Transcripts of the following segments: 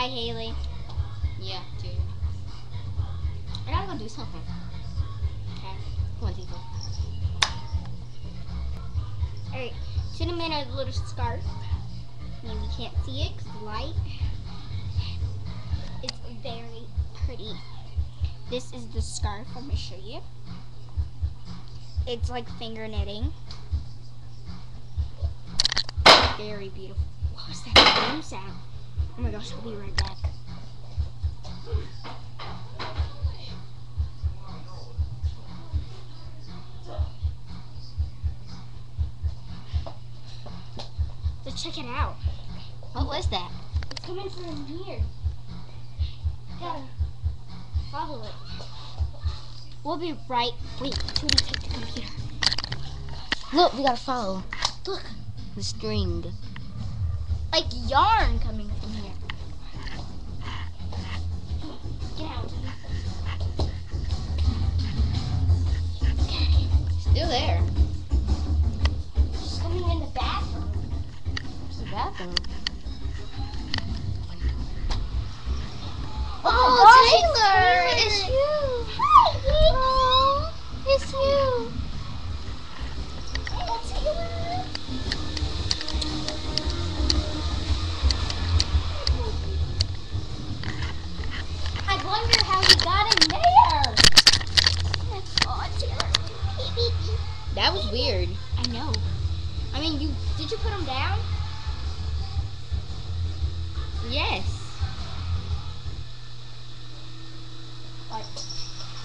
Bye, Haley. Yeah, dude. I gotta go do something. Okay. Come on, Tifa. Alright, should have made a little scarf. Maybe you can't see it because the light. It's very pretty. This is the scarf. I'm gonna show you. It's like finger knitting. Very beautiful. What was that boom sound? Oh my gosh, I'll be right back. Let's check it out. What was that? It's coming from here. Gotta follow it. We'll be right. Wait, Judy, take the computer. Look, we gotta follow Look, the string. like yarn coming from here. Get out. Still there. She's coming in the bathroom. It's the bathroom. Oh, Taylor! it's It's you. you! Hi, Oh, it's you! oh, Taylor. I wonder how he got in there. Oh, Taylor. That was weird. I know. I mean, did you put him down? Yes.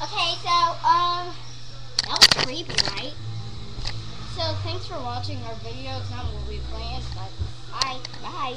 Okay, so, that was creepy, right? So, thanks for watching our video. It's not what we planned, but bye. Bye.